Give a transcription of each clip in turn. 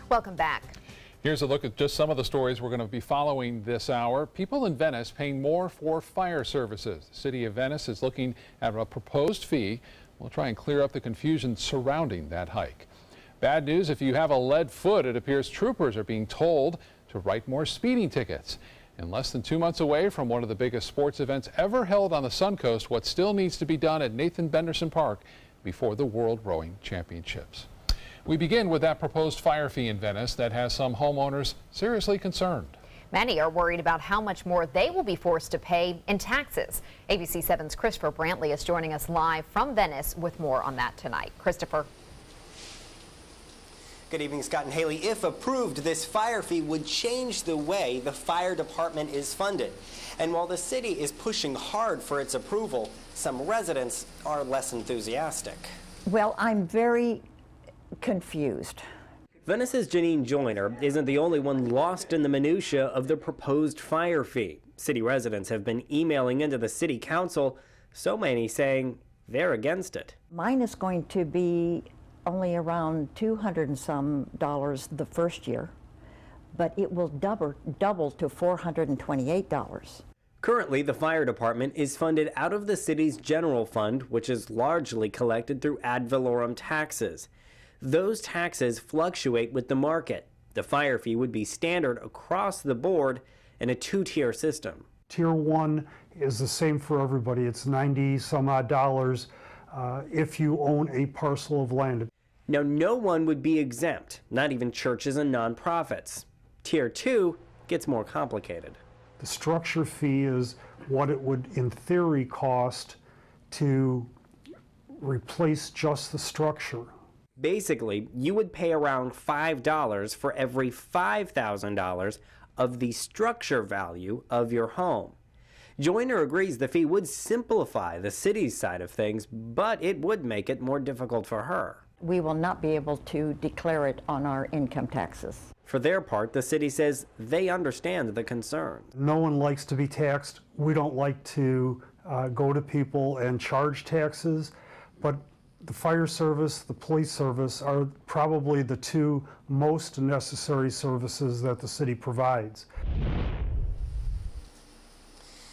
Welcome back. Here's a look at just some of the stories we're going to be following this hour. People in Venice paying more for fire services. The city of Venice is looking at a proposed fee. We'll try and clear up the confusion surrounding that hike. Bad news, if you have a lead foot, it appears troopers are being told to write more speeding tickets. In less than 2 months away from one of the biggest sports events ever held on the Suncoast, what still needs to be done at Nathan Benderson Park before the World Rowing Championships. We begin with that proposed fire fee in Venice that has some homeowners seriously concerned. Many are worried about how much more they will be forced to pay in taxes. ABC 7's Christopher Brantley is joining us live from Venice with more on that tonight. Christopher. Good evening, Scott and Haley. If approved, this fire fee would change the way the fire department is funded. And while the city is pushing hard for its approval, some residents are less enthusiastic. Well, I'm very confused. Venice's Janine Joyner isn't the only one lost in the minutia of the proposed fire fee. City residents have been emailing into the city council, so many saying they're against it. Mine is going to be only around $200 and some the first year, but it will double to $428. Currently, the fire department is funded out of the city's general fund, which is largely collected through ad valorem taxes. Those taxes fluctuate with the market. The fire fee would be standard across the board in a two-tier system. Tier 1 is the same for everybody. It's 90 some odd dollars if you own a parcel of land. Now, no one would be exempt, not even churches and nonprofits. Tier 2 gets more complicated. The structure fee is what it would, in theory, cost to replace just the structure. Basically, you would pay around $5 for every $5,000 of the structure value of your home. Joyner agrees the fee would simplify the city's side of things, but it would make it more difficult for her. We will not be able to declare it on our income taxes. For their part, the city says they understand the concern. No one likes to be taxed. We don't like to go to people and charge taxes, but the fire service, the police service are probably the two most necessary services that the city provides.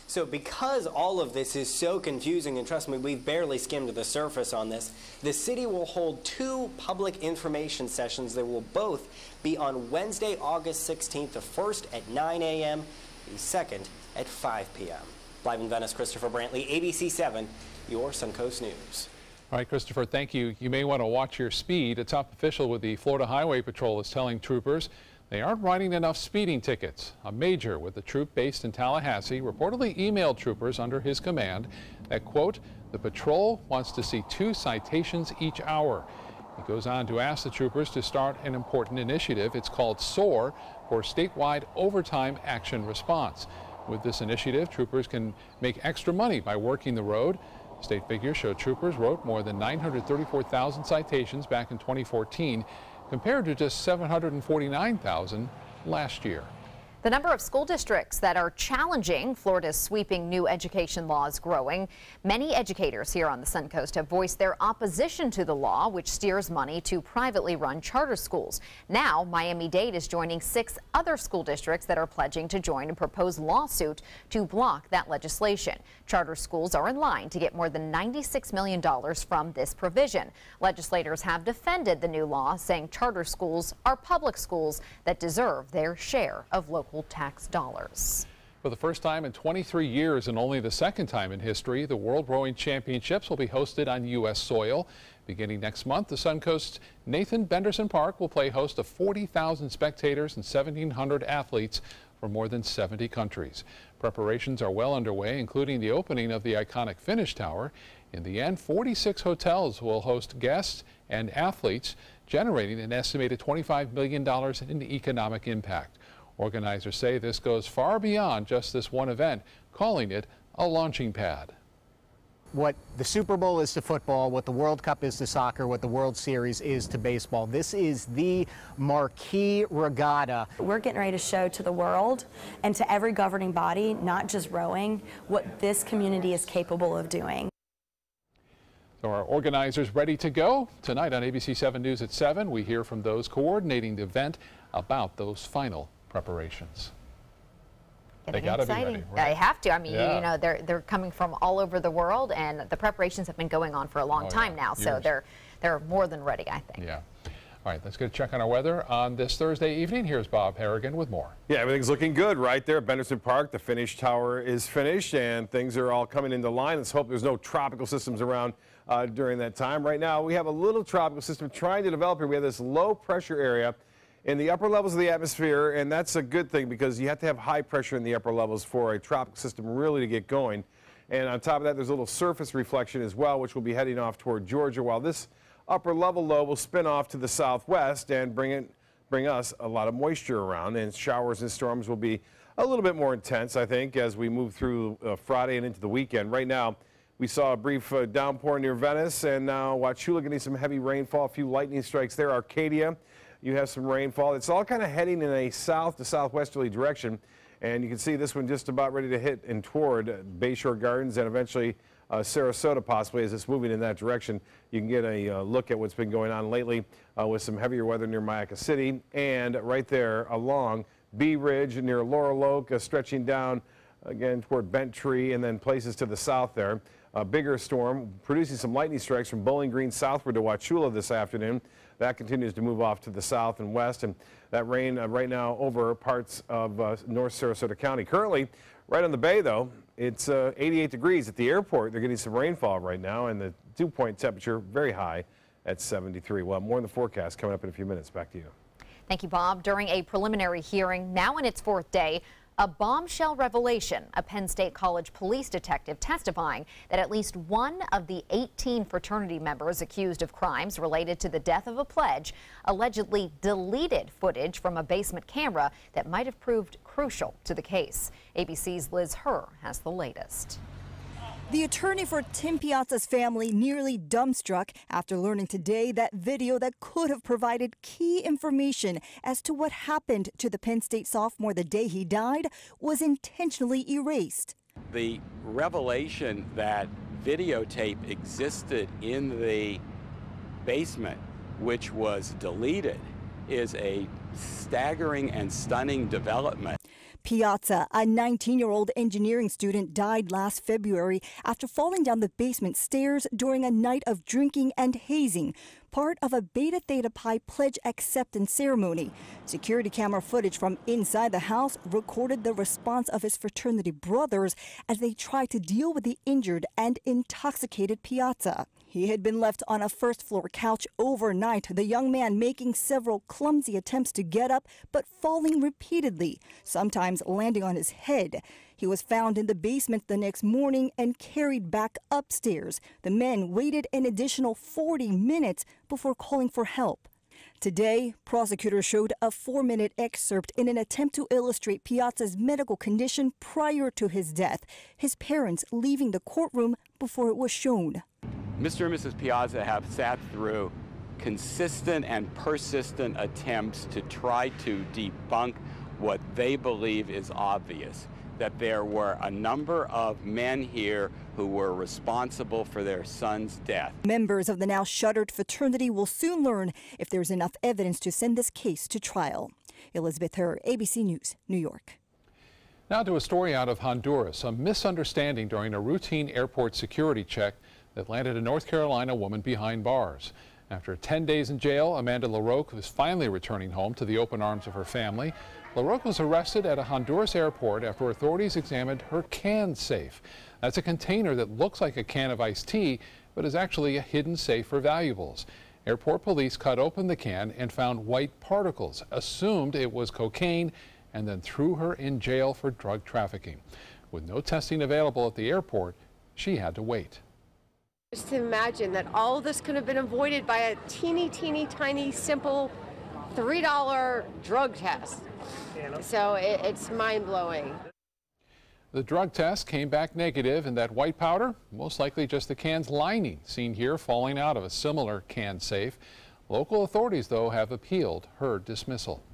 So because all of this is so confusing, and trust me, we've barely skimmed the surface on this, the city will hold 2 public information sessions. They will both be on Wednesday, August 16th, the first at 9 a.m., the second at 5 p.m. Live in Venice, Christopher Brantley, ABC 7, your Suncoast News. All right, Christopher, thank you. You may want to watch your speed. A top official with the Florida Highway Patrol is telling troopers they aren't writing enough speeding tickets. A major with the troop based in Tallahassee reportedly emailed troopers under his command that, quote, the patrol wants to see 2 citations each hour. He goes on to ask the troopers to start an important initiative. It's called SOAR, for Statewide Overtime Action Response. With this initiative, troopers can make extra money by working the road. State figures show troopers wrote more than 934,000 citations back in 2014, compared to just 749,000 last year. The number of school districts that are challenging Florida's sweeping new education law is growing. Many educators here on the Suncoast have voiced their opposition to the law, which steers money to privately run charter schools. Now, Miami-Dade is joining 6 other school districts that are pledging to join a proposed lawsuit to block that legislation. Charter schools are in line to get more than $96 million from this provision. Legislators have defended the new law, saying charter schools are public schools that deserve their share of local tax dollars. For the first time in 23 years and only the second time in history, the World Rowing Championships will be hosted on U.S. soil. Beginning next month, the Suncoast's Nathan Benderson Park will play host to 40,000 spectators and 1,700 athletes from more than 70 countries. Preparations are well underway, including the opening of the iconic finish tower. In the end, 46 hotels will host guests and athletes, generating an estimated $25 million in economic impact. Organizers say this goes far beyond just this one event, calling it a launching pad. What the Super Bowl is to football, what the World Cup is to soccer, what the World Series is to baseball. This is the marquee regatta. We're getting ready to show to the world and to every governing body, not just rowing, what this community is capable of doing. So our organizers ready to go? Tonight on ABC 7 News at 7, we hear from those coordinating the event about those final preparations. They got to be ready, right? They have to. I mean, Yeah. you know, they're coming from all over the world, and the preparations have been going on for a long time now. So they're more than ready, I think. Yeah. All right, let's get a check on our weather on this Thursday evening. Here's Bob Harrigan with more. Yeah, everything's looking good right there at Benderson Park. The finish tower is finished, and things are all coming into line. Let's hope there's no tropical systems around during that time. Right now, we have a little tropical system trying to develop here. We have this low pressure area in the upper levels of the atmosphere, and that's a good thing because you have to have high pressure in the upper levels for a tropical system really to get going. And on top of that, there's a little surface reflection as well, which will be heading off toward Georgia, while this upper level low will spin off to the southwest and bring us a lot of moisture around, and showers and storms will be a little bit more intense, I think, as we move through Friday and into the weekend. Right now, we saw a brief downpour near Venice, and now Wauchula getting some heavy rainfall, a few lightning strikes there. Arcadia, you have some rainfall. It's all kind of heading in a south to southwesterly direction, and you can see this one just about ready to hit and toward Bayshore Gardens and eventually Sarasota possibly as it's moving in that direction. You can get a look at what's been going on lately with some heavier weather near Mayaca City and right there along Bee Ridge near Laurel Oak, stretching down again toward Bent Tree and then places to the south there. A bigger storm producing some lightning strikes from Bowling Green southward to Wauchula this afternoon. That continues to move off to the south and west, and that rain right now over parts of North Sarasota County. Currently, right on the bay, though, it's 88 degrees at the airport. They're getting some rainfall right now, and the dew-point temperature very high at 73. Well, more in the forecast coming up in a few minutes. Back to you. Thank you, Bob. During a preliminary hearing, now in its fourth day, a bombshell revelation. A Penn State College police detective testifying that at least one of the 18 fraternity members accused of crimes related to the death of a pledge allegedly deleted footage from a basement camera that might have proved crucial to the case. ABC's Liz Herr has the latest. The attorney for Tim Piazza's family nearly dumbstruck after learning today that video that could have provided key information as to what happened to the Penn State sophomore the day he died was intentionally erased. The revelation that videotape existed in the basement, which was deleted, is a staggering and stunning development. Piazza, a 19-year-old engineering student, died last February after falling down the basement stairs during a night of drinking and hazing, part of a Beta Theta Pi pledge acceptance ceremony. Security camera footage from inside the house recorded the response of his fraternity brothers as they tried to deal with the injured and intoxicated Piazza. He had been left on a first-floor couch overnight, the young man making several clumsy attempts to get up, but falling repeatedly, sometimes landing on his head. He was found in the basement the next morning and carried back upstairs. The men waited an additional 40 minutes before calling for help. Today, prosecutors showed a 4-minute excerpt in an attempt to illustrate Piazza's medical condition prior to his death, his parents leaving the courtroom before it was shown. Mr. and Mrs. Piazza have sat through consistent and persistent attempts to try to debunk what they believe is obvious, that there were a number of men here who were responsible for their son's death. Members of the now shuttered fraternity will soon learn if there's enough evidence to send this case to trial. Elizabeth Herr, ABC News, New York. Now to a story out of Honduras, a misunderstanding during a routine airport security check that landed a North Carolina woman behind bars. After 10 days in jail, Amanda LaRoque was finally returning home to the open arms of her family. LaRoque was arrested at a Honduras airport after authorities examined her can safe. That's a container that looks like a can of iced tea, but is actually a hidden safe for valuables. Airport police cut open the can and found white particles, assumed it was cocaine, and then threw her in jail for drug trafficking. With no testing available at the airport, she had to wait. Just to imagine that all of this could have been avoided by a teeny, tiny, simple $3 drug test. So it's mind-blowing. The drug test came back negative, and that white powder, most likely just the can's lining, seen here falling out of a similar can safe. Local authorities, though, have appealed her dismissal.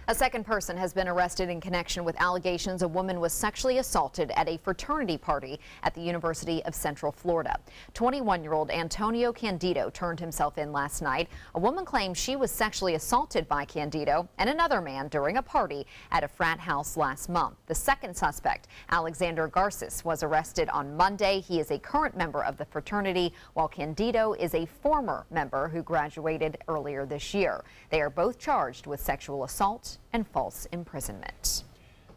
A second person has been arrested in connection with allegations a woman was sexually assaulted at a fraternity party at the University of Central Florida. 21-year-old Antonio Candido turned himself in last night. A woman claims she was sexually assaulted by Candido and another man during a party at a frat house last month. The second suspect, Alexander Garces, was arrested on Monday. He is a current member of the fraternity, while Candido is a former member who graduated earlier this year. They are both charged with sexual assault and false imprisonment.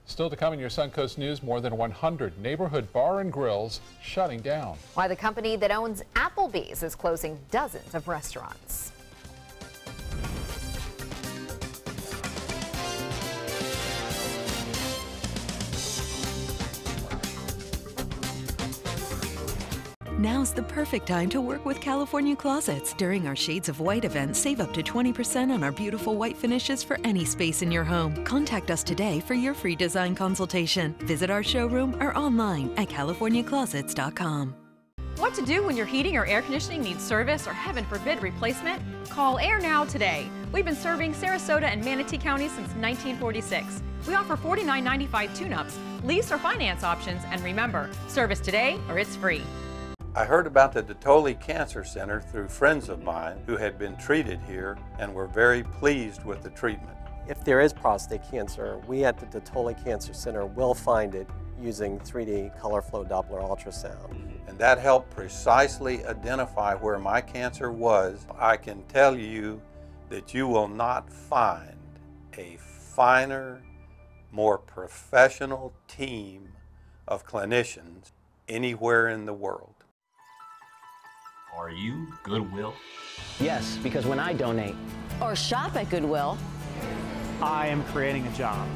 Still to come in your Suncoast News, more than 100 neighborhood bar and grills shutting down. Why the company that owns Applebee's is closing dozens of restaurants. Now's the perfect time to work with California Closets. During our Shades of White event, save up to 20% on our beautiful white finishes for any space in your home. Contact us today for your free design consultation. Visit our showroom or online at californiaclosets.com. What to do when your heating or air conditioning needs service or, heaven forbid, replacement? Call Air Now today. We've been serving Sarasota and Manatee County since 1946. We offer $49.95 tune-ups, lease or finance options, and remember, service today or it's free. I heard about the Dotole Cancer Center through friends of mine who had been treated here and were very pleased with the treatment. If there is prostate cancer, we at the Dotole Cancer Center will find it using 3D color flow Doppler ultrasound. And that helped precisely identify where my cancer was. I can tell you that you will not find a finer, more professional team of clinicians anywhere in the world. Are you Goodwill? Yes, because when I donate or shop at Goodwill, I am creating a job.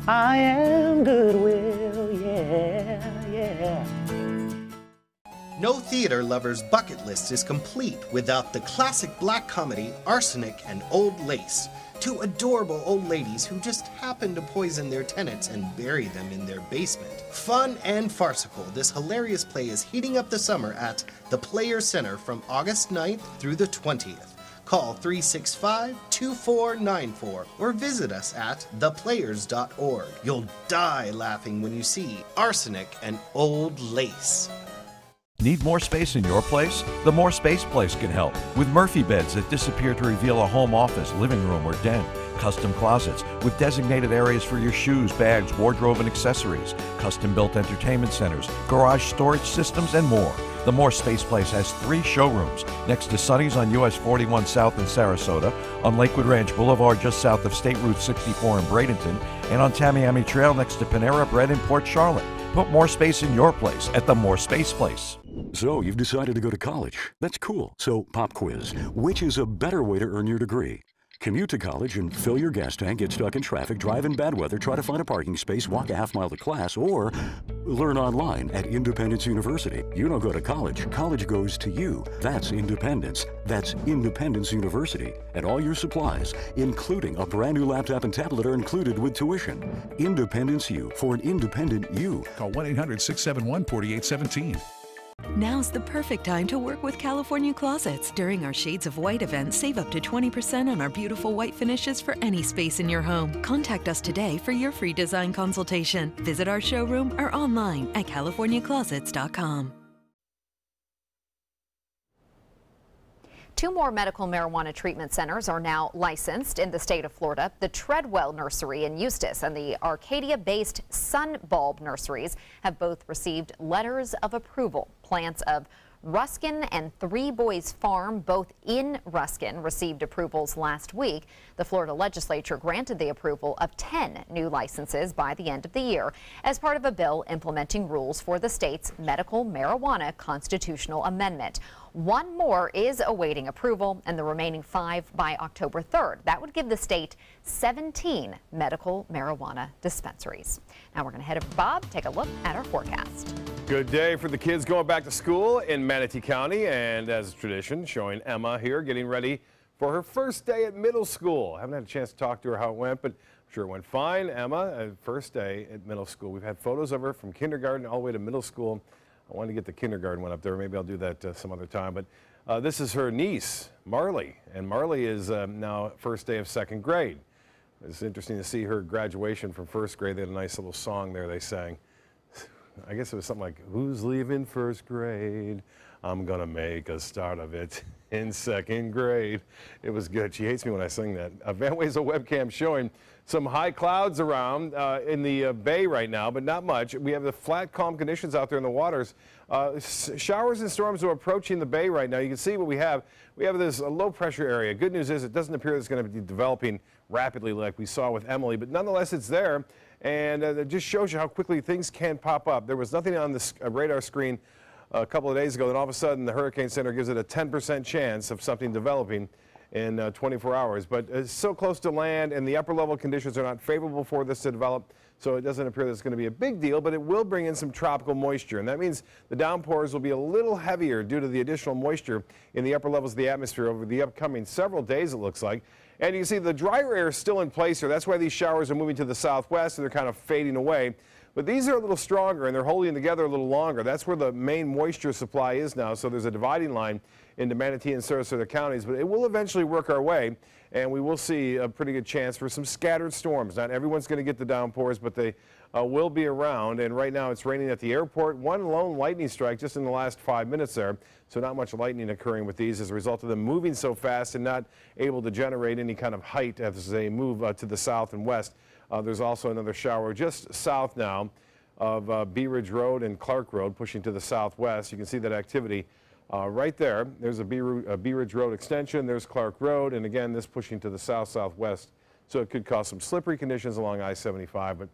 I am Goodwill, yeah. No theater lover's bucket list is complete without the classic black comedy Arsenic and Old Lace. Two adorable old ladies who just happen to poison their tenants and bury them in their basement. Fun and farcical, this hilarious play is heating up the summer at the Players Center from August 9th through the 20th. Call 365-2494 or visit us at theplayers.org. You'll die laughing when you see Arsenic and Old Lace. Need more space in your place? The More Space Place can help with Murphy beds that disappear to reveal a home office, living room, or den. Custom closets with designated areas for your shoes, bags, wardrobe, and accessories. Custom-built entertainment centers, garage storage systems, and more. The More Space Place has 3 showrooms next to Sonny's on US 41 South in Sarasota, on Lakewood Ranch Boulevard just south of State Route 64 in Bradenton, and on Tamiami Trail next to Panera Bread in Port Charlotte. Put more space in your place at the More Space Place. So you've decided to go to college. That's cool. So pop quiz. Which is a better way to earn your degree? Commute to college and fill your gas tank, get stuck in traffic, drive in bad weather, try to find a parking space, walk a half mile to class, or learn online at Independence University. You don't go to college. College goes to you. That's independence. That's Independence University. And all your supplies, including a brand new laptop and tablet, are included with tuition. Independence U for an independent you. Call 1-800-671-4817. Now's the perfect time to work with California Closets. During our Shades of White event, save up to 20% on our beautiful white finishes for any space in your home. Contact us today for your free design consultation. Visit our showroom or online at californiaclosets.com. 2 more medical marijuana treatment centers are now licensed in the state of Florida. The Treadwell Nursery in Eustis and the Arcadia-based Sunbulb Nurseries have both received letters of approval. Plants of Ruskin and Three Boys Farm, both in Ruskin, received approvals last week. The Florida legislature granted the approval of 10 new licenses by the end of the year as part of a bill implementing rules for the state's medical marijuana constitutional amendment. 1 more is awaiting approval and the remaining 5 by October 3rd. That would give the state 17 medical marijuana dispensaries. Now we're going to head over to Bob, take a look at our forecast. Good day for the kids going back to school in Manatee County, and as a tradition, showing Emma here getting ready for her first day at middle school. I haven't had a chance to talk to her how it went, but I'm sure it went fine. Emma, first day at middle school. We've had photos of her from kindergarten all the way to middle school. I wanted to get the kindergarten one up there. Maybe I'll do that some other time. But this is her niece, Marley, and Marley is now first day of 2nd grade. It's interesting to see her graduation from first grade. They had a nice little song there they sang. I guess it was something like, who's leaving first grade? I'm gonna make a start of it in second grade. It was good. She hates me when I sing that. Van Wezel webcam showing some high clouds around in the bay right now, but not much. We have the flat, calm conditions out there in the waters. Showers and storms are approaching the bay right now. You can see what we have. We have this low pressure area. Good news is it doesn't appear it's going to be developing rapidly like we saw with Emily, but nonetheless it's there, and it just shows you how quickly things can pop up. There was nothing on the radar screen a couple of days ago, then all of a sudden the Hurricane Center gives it a 10% chance of something developing in 24 hours. But it's so close to land, and the upper level conditions are not favorable for this to develop, so it doesn't appear that it's going to be a big deal, but it will bring in some tropical moisture, and that means the downpours will be a little heavier due to the additional moisture in the upper levels of the atmosphere over the upcoming several days, it looks like. And you can see the drier air is still in place here. That's why these showers are moving to the southwest, and they're kind of fading away. But these are a little stronger, and they're holding together a little longer. That's where the main moisture supply is now, so there's a dividing line into Manatee and Sarasota counties, but it will eventually work our way, and we will see a pretty good chance for some scattered storms. Not everyone's going to get the downpours, but they will be around, and right now it's raining at the airport. One lone lightning strike just in the last 5 minutes there, so not much lightning occurring with these as a result of them moving so fast and not able to generate any kind of height as they move to the south and west. There's also another shower just south now of Bee Ridge Road and Clark Road, pushing to the southwest. You can see that activity right there. There's a Bee Ridge Road extension. There's Clark Road, and again, this pushing to the south-southwest. So it could cause some slippery conditions along I-75, but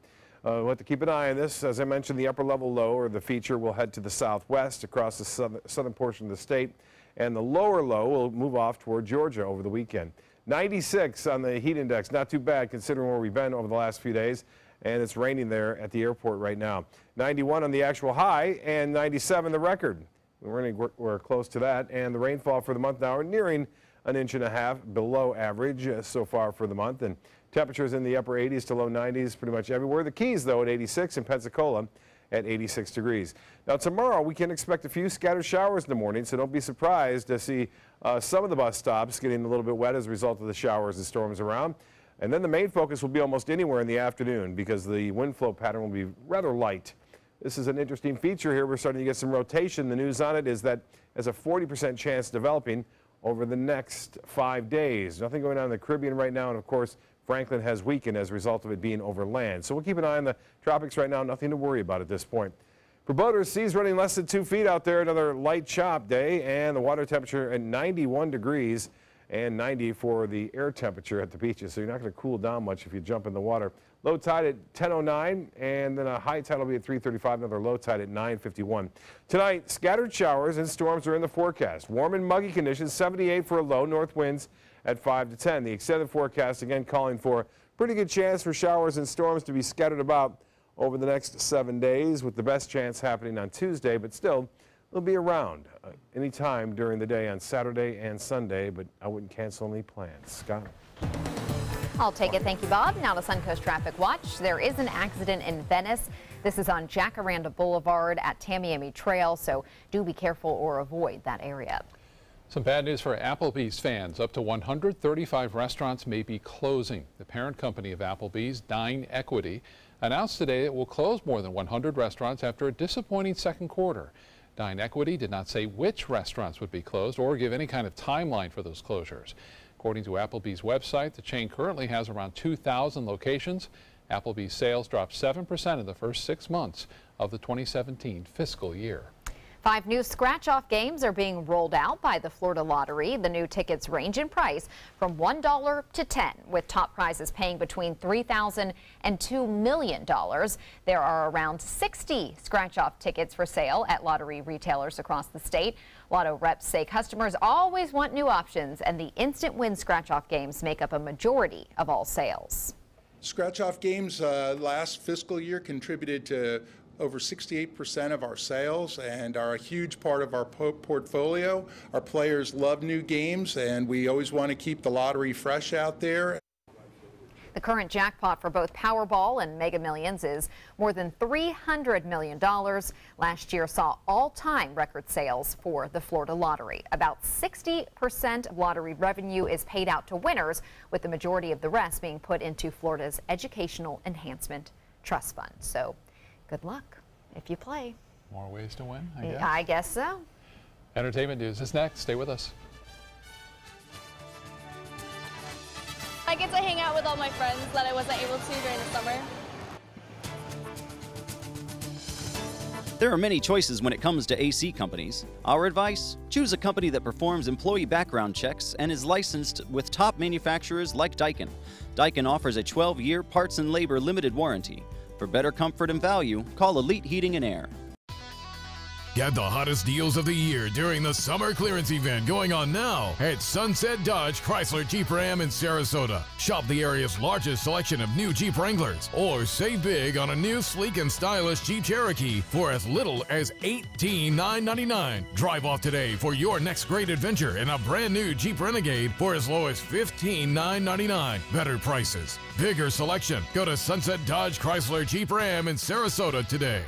we'll have to keep an eye on this. As I mentioned, the upper level low, or the feature, will head to the southwest across the southern portion of the state, and the lower low will move off toward Georgia over the weekend. 96 on the heat index, not too bad considering where we've been over the last few days, and it's raining there at the airport right now. 91 on the actual high, and 97 the record. We're close to that, and the rainfall for the month now are nearing an inch and a half below average so far for the month, and temperatures in the upper 80s to low 90s pretty much everywhere. The Keys, though, at 86, and Pensacola at 86 degrees. Now, tomorrow we can expect a few scattered showers in the morning, so don't be surprised to see some of the bus stops getting a little bit wet as a result of the showers and storms around. And then the main focus will be almost anywhere in the afternoon because the wind flow pattern will be rather light. This is an interesting feature here. We're starting to get some rotation. The news on it is that there's a 40% chance developing over the next 5 days. Nothing going on in the Caribbean right now, and of course, Franklin has weakened as a result of it being over land. So we'll keep an eye on the tropics right now. Nothing to worry about at this point. For boaters, seas running less than 2 feet out there. Another light chop day, and the water temperature at 91 degrees and 90 for the air temperature at the beaches. So you're not going to cool down much if you jump in the water. Low tide at 10:09, and then a high tide will be at 3:35. Another low tide at 9:51. Tonight, scattered showers and storms are in the forecast. Warm and muggy conditions, 78 for a low, north winds at 5 to 10. The extended forecast again calling for pretty good chance for showers and storms to be scattered about over the next 7 days, with the best chance happening on Tuesday, but still they'll be around any time during the day on Saturday and Sunday, but I wouldn't cancel any plans. Scott? I'll take it. Thank you, Bob. Now to Suncoast Traffic Watch. There is an accident in Venice. This is on Jacaranda Boulevard at Tamiami Trail, so do be careful or avoid that area. Some bad news for Applebee's fans. Up to 135 restaurants may be closing. The parent company of Applebee's, DineEquity, announced today it will close more than 100 restaurants after a disappointing second quarter. DineEquity did not say which restaurants would be closed or give any kind of timeline for those closures. According to Applebee's website, the chain currently has around 2,000 locations. Applebee's sales dropped 7% in the first 6 months of the 2017 fiscal year. 5 new scratch-off games are being rolled out by the Florida Lottery. The new tickets range in price from $1 to $10, with top prizes paying between $3,000 and $2 million. There are around 60 scratch-off tickets for sale at lottery retailers across the state. Lotto reps say customers always want new options, and the instant win scratch-off games make up a majority of all sales. Scratch-off games last fiscal year contributed to over 68% of our sales and are a huge part of our portfolio. Our players love new games, and we always want to keep the lottery fresh out there. The current jackpot for both Powerball and Mega Millions is more than $300 million. Last year saw all-time record sales for the Florida Lottery. About 60% of lottery revenue is paid out to winners, with the majority of the rest being put into Florida's Educational Enhancement Trust Fund. So good luck if you play. More ways to win, I guess. I guess so. Entertainment news is next. Stay with us. I get to hang out with all my friends that I wasn't able to during the summer. There are many choices when it comes to AC companies. Our advice? Choose a company that performs employee background checks and is licensed with top manufacturers like Daikin. Daikin offers a 12-year parts and labor limited warranty. For better comfort and value, call Elite Heating and Air. Get the hottest deals of the year during the summer clearance event going on now at Sunset Dodge Chrysler Jeep Ram in Sarasota. Shop the area's largest selection of new Jeep Wranglers, or save big on a new sleek and stylish Jeep Cherokee for as little as $18,999. Drive off today for your next great adventure in a brand new Jeep Renegade for as low as $15,999. Better prices, bigger selection. Go to Sunset Dodge Chrysler Jeep Ram in Sarasota today.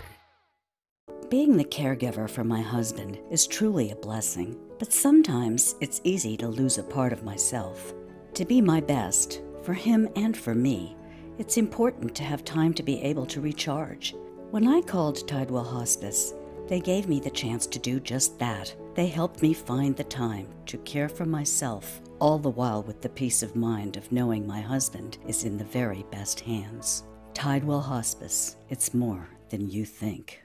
Being the caregiver for my husband is truly a blessing, but sometimes it's easy to lose a part of myself. To be my best, for him and for me, it's important to have time to be able to recharge. When I called Tidewell Hospice, they gave me the chance to do just that. They helped me find the time to care for myself, all the while with the peace of mind of knowing my husband is in the very best hands. Tidewell Hospice, it's more than you think.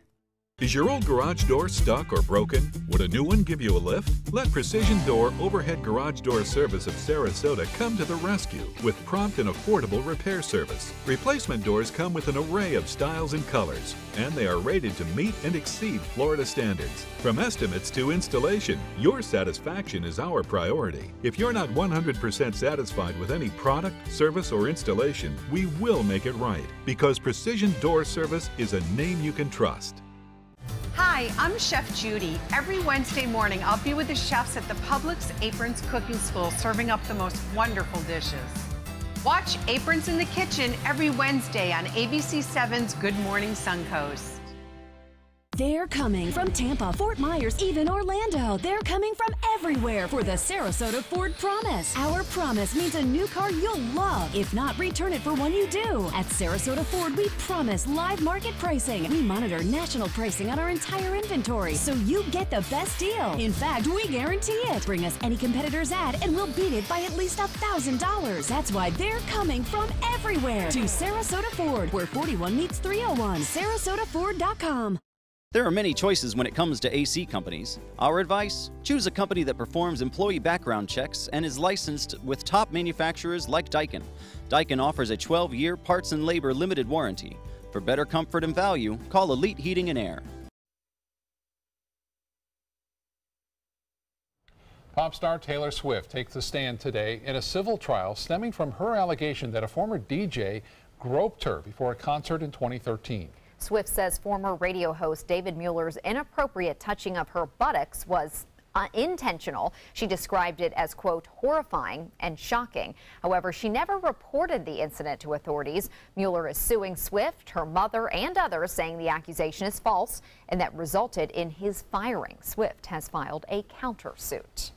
Is your old garage door stuck or broken? Would a new one give you a lift? Let Precision Door Overhead Garage Door Service of Sarasota come to the rescue with prompt and affordable repair service. Replacement doors come with an array of styles and colors, and they are rated to meet and exceed Florida standards. From estimates to installation, your satisfaction is our priority. If you're not 100% satisfied with any product, service, or installation, we will make it right, because Precision Door Service is a name you can trust. Hi, I'm Chef Judy. Every Wednesday morning, I'll be with the chefs at the Publix Aprons Cooking School serving up the most wonderful dishes. Watch Aprons in the Kitchen every Wednesday on ABC7's Good Morning Suncoast. They're coming from Tampa, Fort Myers, even Orlando. They're coming from everywhere for the Sarasota Ford Promise. Our promise means a new car you'll love. If not, return it for one you do. At Sarasota Ford, we promise live market pricing. We monitor national pricing on our entire inventory, so you get the best deal. In fact, we guarantee it. Bring us any competitor's ad, and we'll beat it by at least $1,000. That's why they're coming from everywhere to Sarasota Ford, where 41 meets 301. SarasotaFord.com. There are many choices when it comes to AC companies. Our advice? Choose a company that performs employee background checks and is licensed with top manufacturers like Daikin. Daikin offers a 12-year parts and labor limited warranty. For better comfort and value, call Elite Heating and Air. Pop star Taylor Swift takes a stand today in a civil trial stemming from her allegation that a former DJ groped her before a concert in 2013. Swift says former radio host David Mueller's inappropriate touching of her buttocks was intentional. She described it as, quote, horrifying and shocking. However, she never reported the incident to authorities. Mueller is suing Swift, her mother, and others, saying the accusation is false and that resulted in his firing. Swift has filed a countersuit.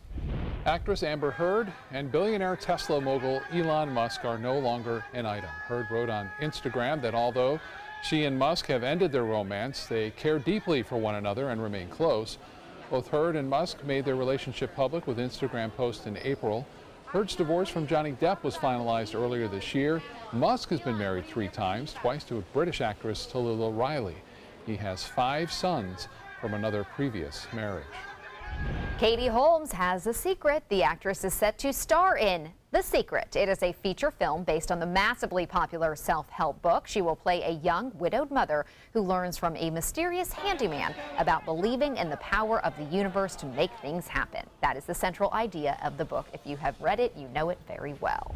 Actress Amber Heard and billionaire Tesla mogul Elon Musk are no longer an item. Heard wrote on Instagram that although she and Musk have ended their romance, they care deeply for one another and remain close. Both Heard and Musk made their relationship public with Instagram posts in April. Heard's divorce from Johnny Depp was finalized earlier this year. Musk has been married 3 times, twice to a British actress, Talia O'Reilly. He has 5 sons from another previous marriage. Katie Holmes has a secret. The actress is set to star in The Secret. It is a feature film based on the massively popular self-help book. She will play a young widowed mother who learns from a mysterious handyman about believing in the power of the universe to make things happen. That is the central idea of the book. If you have read it, you know it very well.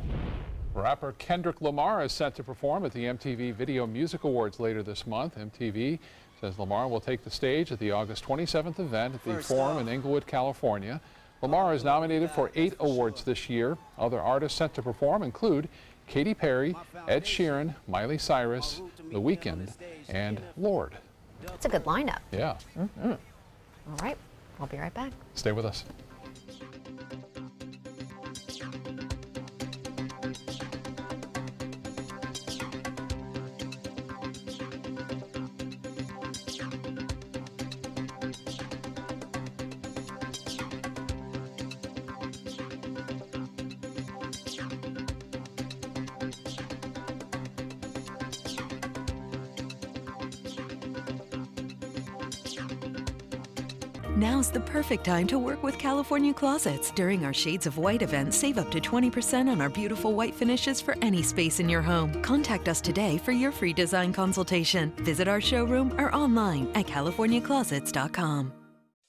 Rapper Kendrick Lamar is set to perform at the MTV Video Music Awards later this month. MTV says Lamar will take the stage at the August 27th event at the Forum in Inglewood, California. Lamar is nominated for 8 awards this year. Other artists set to perform include Katy Perry, Ed Sheeran, Miley Cyrus, The Weeknd, and Lorde. That's a good lineup. Yeah. All right, I'll be right back. Stay with us. Now's the perfect time to work with California Closets. During our Shades of White event, save up to 20% on our beautiful white finishes for any space in your home. Contact us today for your free design consultation. Visit our showroom or online at californiaclosets.com.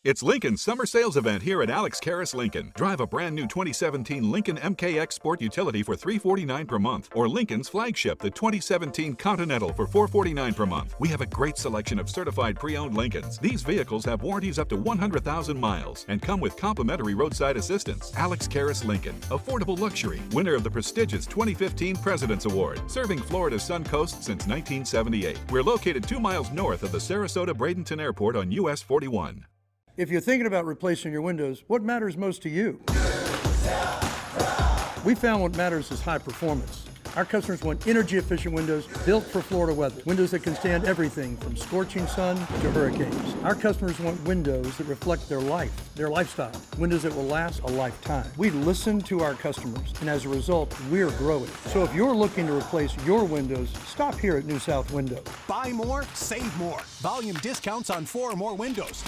It's Lincoln's summer sales event here at Alex Karras Lincoln. Drive a brand new 2017 Lincoln MKX Sport Utility for $349 per month, or Lincoln's flagship, the 2017 Continental, for $449 per month. We have a great selection of certified pre-owned Lincolns. These vehicles have warranties up to 100,000 miles and come with complimentary roadside assistance. Alex Karras Lincoln, affordable luxury, winner of the prestigious 2015 President's Award, serving Florida's Sun Coast since 1978. We're located 2 miles north of the Sarasota-Bradenton Airport on US 41. If you're thinking about replacing your windows, what matters most to you? We found what matters is high performance. Our customers want energy-efficient windows built for Florida weather. Windows that can stand everything from scorching sun to hurricanes. Our customers want windows that reflect their life, their lifestyle. Windows that will last a lifetime. We listen to our customers, and as a result, we're growing. So if you're looking to replace your windows, stop here at New South Windows. Buy more, save more. Volume discounts on 4 or more windows.